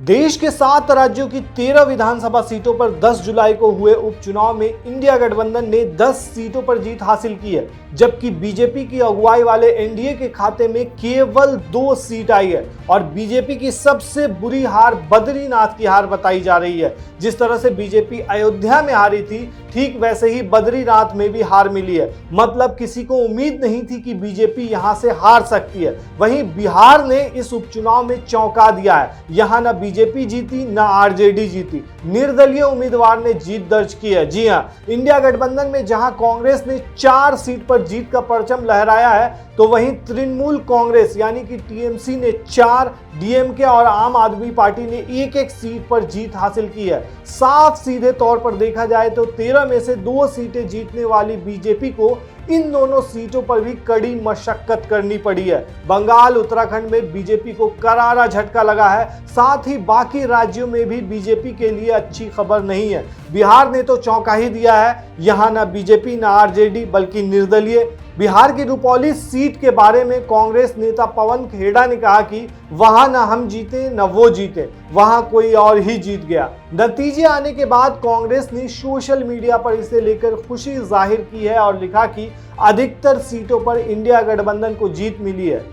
देश के 7 राज्यों की 13 विधानसभा सीटों पर 10 जुलाई को हुए उपचुनाव में इंडिया गठबंधन ने 10 सीटों पर जीत हासिल की है, जबकि बीजेपी की अगुवाई वाले एनडीए के खाते में केवल 2 सीट आई है। और बीजेपी की सबसे बुरी हार बद्रीनाथ की हार बताई जा रही है। जिस तरह से बीजेपी अयोध्या में हारी थी, ठीक वैसे ही बद्रीनाथ में भी हार मिली है। मतलब किसी को उम्मीद नहीं थी कि बीजेपी यहां से हार सकती है। वहीं बिहार ने इस उपचुनाव में चौंका दिया है। यहां ना बीजेपी जीती ना आरजेडी जीती, निर्दलीय उम्मीदवार ने जीत दर्ज की है। जी हां, इंडिया गठबंधन में जहां कांग्रेस ने 4 सीट पर जीत का परचम लहराया है, तो वहीं तृणमूल कांग्रेस यानी कि टीएमसी ने 4, डीएमके और आम आदमी पार्टी ने 1-1 सीट पर जीत हासिल की है। साफ सीधे तौर पर देखा जाए तो 13 में से 2 सीटें जीतने वाली बीजेपी को इन दोनों सीटों पर भी कड़ी मशक्कत करनी पड़ी है। बंगाल, उत्तराखंड में बीजेपी को करारा झटका लगा है। साथ ही बाकी राज्यों में भी बीजेपी के लिए अच्छी खबर नहीं है। बिहार ने तो चौंका ही दिया है। यहां ना बीजेपी ना आरजेडी बल्कि निर्दलीय। बिहार की रुपौली सीट के बारे में कांग्रेस नेता पवन खेड़ा ने कहा कि वहां ना हम जीते न वो जीते, वहां कोई और ही जीत गया। नतीजे आने के बाद कांग्रेस ने सोशल मीडिया पर इसे लेकर खुशी जाहिर की है और लिखा कि अधिकतर सीटों पर इंडिया गठबंधन को जीत मिली है।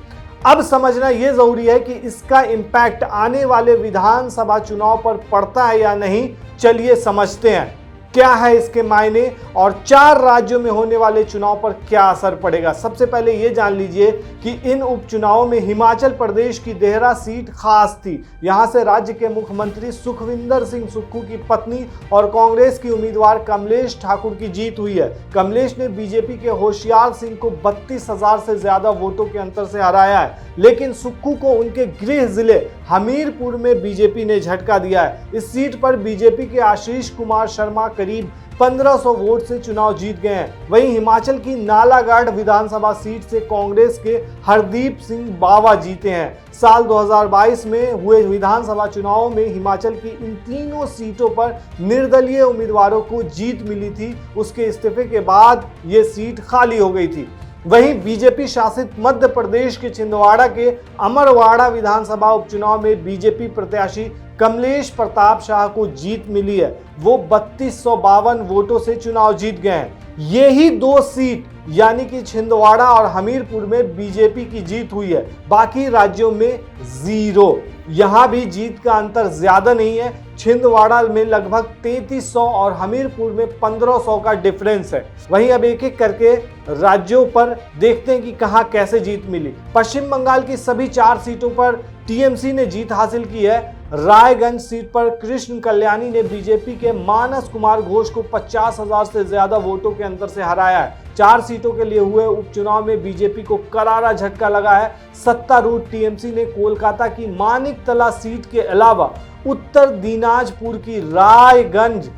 अब समझना यह जरूरी है कि इसका इम्पैक्ट आने वाले विधानसभा चुनाव पर पड़ता है या नहीं। चलिए समझते हैं क्या है इसके मायने और 4 राज्यों में होने वाले चुनाव पर क्या असर पड़ेगा। सबसे पहले ये जान लीजिए कि इन उपचुनावों में हिमाचल प्रदेश की देहरा सीट खास थी। यहां से राज्य के मुख्यमंत्री सुखविंदर सिंह सुक्खू की पत्नी और कांग्रेस की उम्मीदवार कमलेश ठाकुर की जीत हुई है। कमलेश ने बीजेपी के होशियार सिंह को 32,000 से ज्यादा वोटों के अंतर से हराया है, लेकिन सुक्खू को उनके गृह जिले हमीरपुर में बीजेपी ने झटका दिया है। इस सीट पर बीजेपी के आशीष कुमार शर्मा करीब 1500 वोट से चुनाव जीत गए हैं। वहीं हिमाचल की नालागढ़ विधानसभा सीट से कांग्रेस के हरदीप सिंह बावा जीते हैं। साल 2022 में हुए विधानसभा चुनावों में हिमाचल की इन तीनों सीटों पर निर्दलीय उम्मीदवारों को जीत मिली थी। उसके इस्तीफे के बाद ये सीट खाली हो गई थी। वहीं बीजेपी शासित मध्य प्रदेश के छिंदवाड़ा के अमरवाड़ा विधानसभा उपचुनाव में बीजेपी प्रत्याशी कमलेश प्रताप शाह को जीत मिली है। वो 3252 वोटों से चुनाव जीत गए हैं। यही 2 सीट यानी कि छिंदवाड़ा और हमीरपुर में बीजेपी की जीत हुई है। बाकी राज्यों में 0। यहां भी जीत का अंतर ज्यादा नहीं है। छिंदवाड़ा में लगभग 3300 और हमीरपुर में 1500 का डिफरेंस है। वहीं अब एक एक करके राज्यों पर देखते हैं कि कहां कैसे जीत मिली। पश्चिम बंगाल की सभी 4 सीटों पर टीएमसी ने जीत हासिल की है। रायगंज सीट पर कृष्ण कल्याणी ने बीजेपी के मानस कुमार घोष को 50,000 से ज्यादा वोटों के अंतर से हराया है। 4 सीटों के लिए हुए उपचुनाव में बीजेपी को करारा झटका लगा है। सत्तारूढ़ टीएमसी ने कोलकाता की मानिकतला सीट के अलावा उत्तर दिनाजपुर की रायगंज,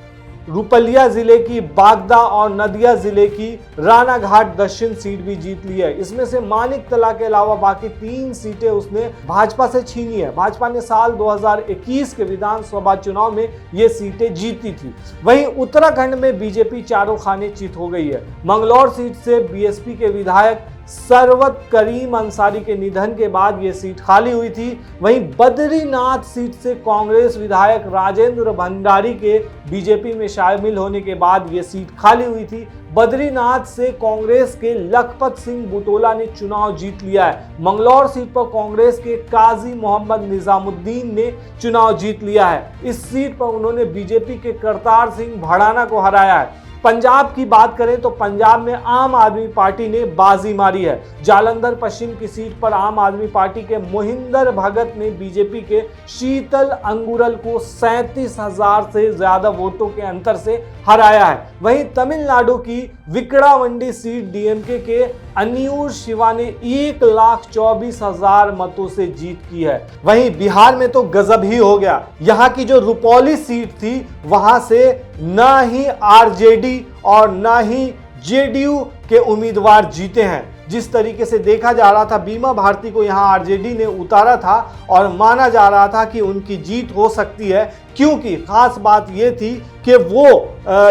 रुपलिया जिले की बागदा और नदिया जिले की रानाघाट दक्षिण सीट भी जीत ली है। इसमें से मानिकतला के अलावा बाकी 3 सीटें उसने भाजपा से छीनी है। भाजपा ने साल 2021 के विधानसभा चुनाव में ये सीटें जीती थी। वहीं उत्तराखंड में बीजेपी चारों खाने चित हो गई है। मंगलौर सीट से बीएसपी के विधायक सरवत करीम अंसारी के निधन के बाद ये सीट खाली हुई थी। वहीं बद्रीनाथ सीट से कांग्रेस विधायक राजेंद्र भंडारी के बीजेपी में शामिल होने के बाद ये सीट खाली हुई थी। बद्रीनाथ से कांग्रेस के लखपत सिंह बुटोला ने चुनाव जीत लिया है। मंगलौर सीट पर कांग्रेस के काजी मोहम्मद निजामुद्दीन ने चुनाव जीत लिया है। इस सीट पर उन्होंने बीजेपी के करतार सिंह भड़ाना को हराया है। पंजाब की बात करें तो पंजाब में आम आदमी पार्टी ने बाजी मारी है। जालंधर पश्चिम की सीट पर आम आदमी पार्टी के मोहिंदर भगत ने बीजेपी के शीतल अंगुरल को 37,000 से ज्यादा वोटों के अंतर से हराया है। वहीं तमिलनाडु की विकड़ावंडी सीट डीएमके के अनियूर शिवा ने 1,24,000 मतों से जीत की है। वहीं बिहार में तो गजब ही हो गया। यहाँ की जो रुपौली सीट थी वहां से न ही आरजेडी और न ही जेडीयू के उम्मीदवार जीते हैं। जिस तरीके से देखा जा रहा था, बीमा भारती को यहां आरजेडी ने उतारा था और माना जा रहा था कि उनकी जीत हो सकती है, क्योंकि खास बात यह थी कि वो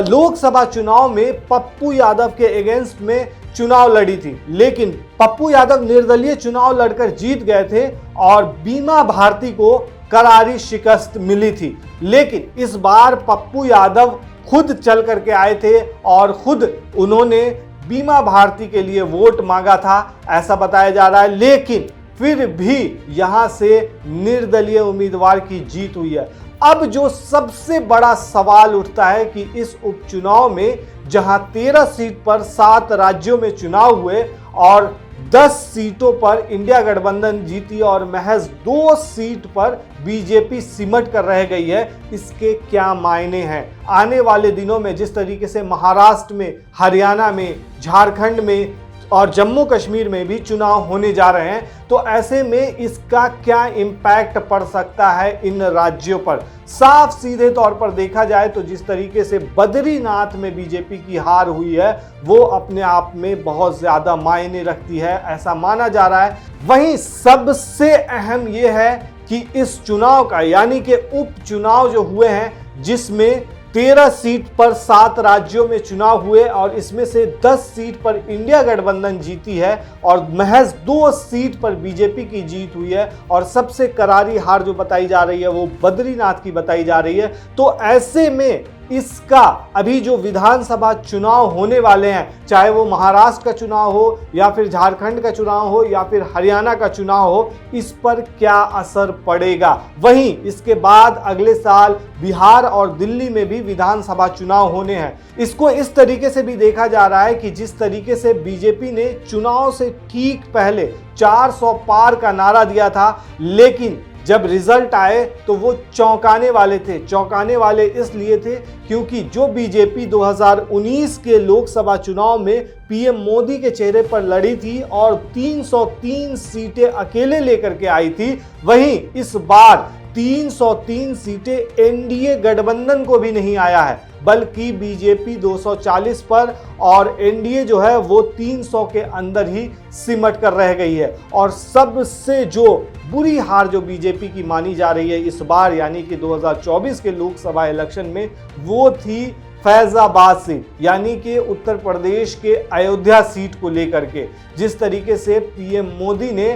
लोकसभा चुनाव में पप्पू यादव के अगेंस्ट में चुनाव लड़ी थी। लेकिन पप्पू यादव निर्दलीय चुनाव लड़कर जीत गए थे और बीमा भारती को करारी शिकस्त मिली थी। लेकिन इस बार पप्पू यादव खुद चल करके आए थे और खुद उन्होंने बीमा भारती के लिए वोट मांगा था, ऐसा बताया जा रहा है। लेकिन फिर भी यहां से निर्दलीय उम्मीदवार की जीत हुई है। अब जो सबसे बड़ा सवाल उठता है कि इस उपचुनाव में जहां 13 सीट पर 7 राज्यों में चुनाव हुए और 10 सीटों पर इंडिया गठबंधन जीती और महज 2 सीट पर बीजेपी सिमट कर रह गई है, इसके क्या मायने हैं? आने वाले दिनों में जिस तरीके से महाराष्ट्र में, हरियाणा में, झारखंड में और जम्मू कश्मीर में भी चुनाव होने जा रहे हैं, तो ऐसे में इसका क्या इम्पैक्ट पड़ सकता है इन राज्यों पर? साफ सीधे तौर पर देखा जाए तो जिस तरीके से बद्रीनाथ में बीजेपी की हार हुई है वो अपने आप में बहुत ज्यादा मायने रखती है, ऐसा माना जा रहा है। वहीं सबसे अहम यह है कि इस चुनाव का यानी कि उपचुनाव जो हुए हैं जिसमें 13 सीट पर 7 राज्यों में चुनाव हुए और इसमें से 10 सीट पर इंडिया गठबंधन जीती है और महज 2 सीट पर बीजेपी की जीत हुई है और सबसे करारी हार जो बताई जा रही है वो बद्रीनाथ की बताई जा रही है। तो ऐसे में इसका अभी जो विधानसभा चुनाव होने वाले हैं, चाहे वो महाराष्ट्र का चुनाव हो या फिर झारखंड का चुनाव हो या फिर हरियाणा का चुनाव हो, इस पर क्या असर पड़ेगा? वहीं इसके बाद अगले साल बिहार और दिल्ली में भी विधानसभा चुनाव होने हैं। इसको इस तरीके से भी देखा जा रहा है कि जिस तरीके से बीजेपी ने चुनाव से ठीक पहले 400 पार का नारा दिया था, लेकिन जब रिजल्ट आए तो वो चौंकाने वाले थे। चौंकाने वाले इसलिए थे क्योंकि जो बीजेपी 2019 के लोकसभा चुनाव में पीएम मोदी के चेहरे पर लड़ी थी और 303 सीटें अकेले लेकर के आई थी, वहीं इस बार 303 सीटें एनडीए गठबंधन को भी नहीं आया है, बल्कि बीजेपी 240 पर और एनडीए जो है वो 300 के अंदर ही सिमट कर रह गई है। और सबसे जो बुरी हार जो बीजेपी की मानी जा रही है इस बार यानी कि 2024 के लोकसभा इलेक्शन में, वो थी फैजाबाद सीट यानी कि उत्तर प्रदेश के अयोध्या सीट को लेकर के। जिस तरीके से पीएम मोदी ने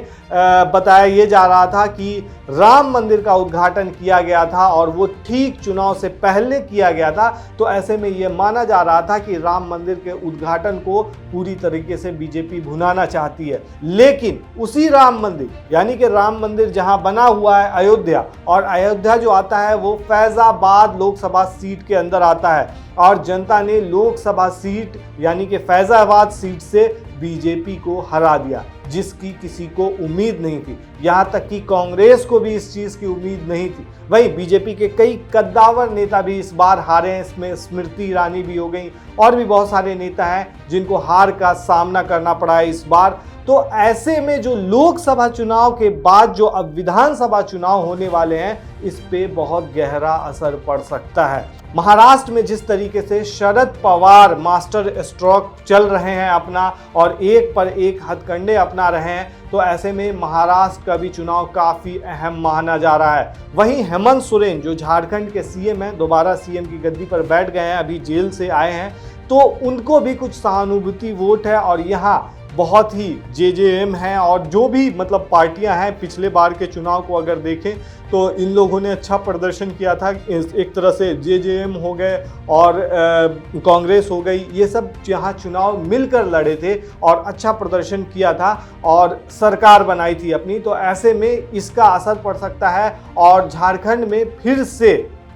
बताया ये जा रहा था कि राम मंदिर का उद्घाटन किया गया था और वो ठीक चुनाव से पहले किया गया था, तो ऐसे में ये माना जा रहा था कि राम मंदिर के उद्घाटन को पूरी तरीके से बीजेपी भुनाना चाहती है। लेकिन उसी राम मंदिर यानी कि राम मंदिर जहां बना हुआ है अयोध्या, और अयोध्या जो आता है वो फैजाबाद लोकसभा सीट के अंदर आता है और जनता ने लोकसभा सीट यानी कि फैजाबाद सीट से बीजेपी को हरा दिया, जिसकी किसी को उम्मीद नहीं थी। यहां तक कि कांग्रेस को भी इस चीज की उम्मीद नहीं थी। वहीं बीजेपी के कई कद्दावर नेता भी इस बार हारे हैं, इसमें स्मृति ईरानी भी हो गई और भी बहुत सारे नेता हैं जिनको हार का सामना करना पड़ा है इस बार। तो ऐसे में जो लोकसभा चुनाव के बाद जो अब विधानसभा चुनाव होने वाले हैं, इस पे बहुत गहरा असर पड़ सकता है। महाराष्ट्र में जिस तरीके से शरद पवार मास्टर स्ट्रोक चल रहे हैं अपना और एक पर एक हथकंडे अपना रहे हैं, तो ऐसे में महाराष्ट्र का भी चुनाव काफ़ी अहम माना जा रहा है। वहीं हेमंत सोरेन जो झारखंड के सीएम हैं, दोबारा सीएम की गद्दी पर बैठ गए हैं, अभी जेल से आए हैं, तो उनको भी कुछ सहानुभूति वोट है और यहाँ बहुत ही जेजेएम हैं और जो भी मतलब पार्टियां हैं, पिछले बार के चुनाव को अगर देखें तो इन लोगों ने अच्छा प्रदर्शन किया था। एक तरह से जेजेएम हो गए और कांग्रेस हो गई, ये सब यहाँ चुनाव मिलकर लड़े थे और अच्छा प्रदर्शन किया था और सरकार बनाई थी अपनी। तो ऐसे में इसका असर पड़ सकता है और झारखंड में फिर से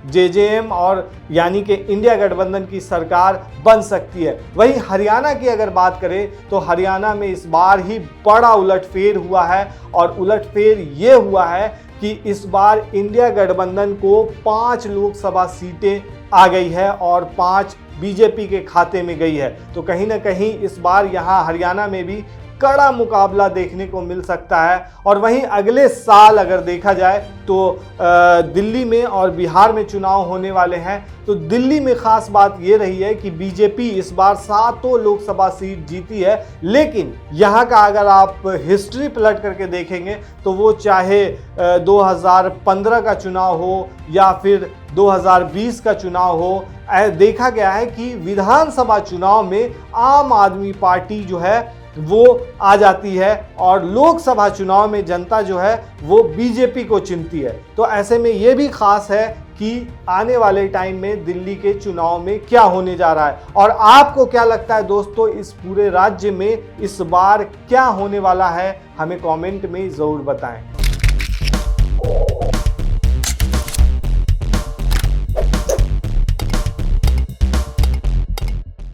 जेजेएम और यानी कि इंडिया गठबंधन की सरकार बन सकती है। वहीं हरियाणा की अगर बात करें तो हरियाणा में इस बार ही बड़ा उलटफेर हुआ है और उलटफेर ये हुआ है कि इस बार इंडिया गठबंधन को 5 लोकसभा सीटें आ गई है और 5 बीजेपी के खाते में गई है। तो कहीं ना कहीं इस बार यहाँ हरियाणा में भी कड़ा मुकाबला देखने को मिल सकता है। और वहीं अगले साल अगर देखा जाए तो दिल्ली में और बिहार में चुनाव होने वाले हैं। तो दिल्ली में खास बात ये रही है कि बीजेपी इस बार 7 लोकसभा सीट जीती है, लेकिन यहाँ का अगर आप हिस्ट्री पलट करके देखेंगे तो वो चाहे 2015 का चुनाव हो या फिर 2020 का चुनाव हो, देखा गया है कि विधानसभा चुनाव में आम आदमी पार्टी जो है वो आ जाती है और लोकसभा चुनाव में जनता जो है वो बीजेपी को चुनती है। तो ऐसे में ये भी खास है कि आने वाले टाइम में दिल्ली के चुनाव में क्या होने जा रहा है। और आपको क्या लगता है दोस्तों, इस पूरे राज्य में इस बार क्या होने वाला है, हमें कमेंट में ज़रूर बताएं।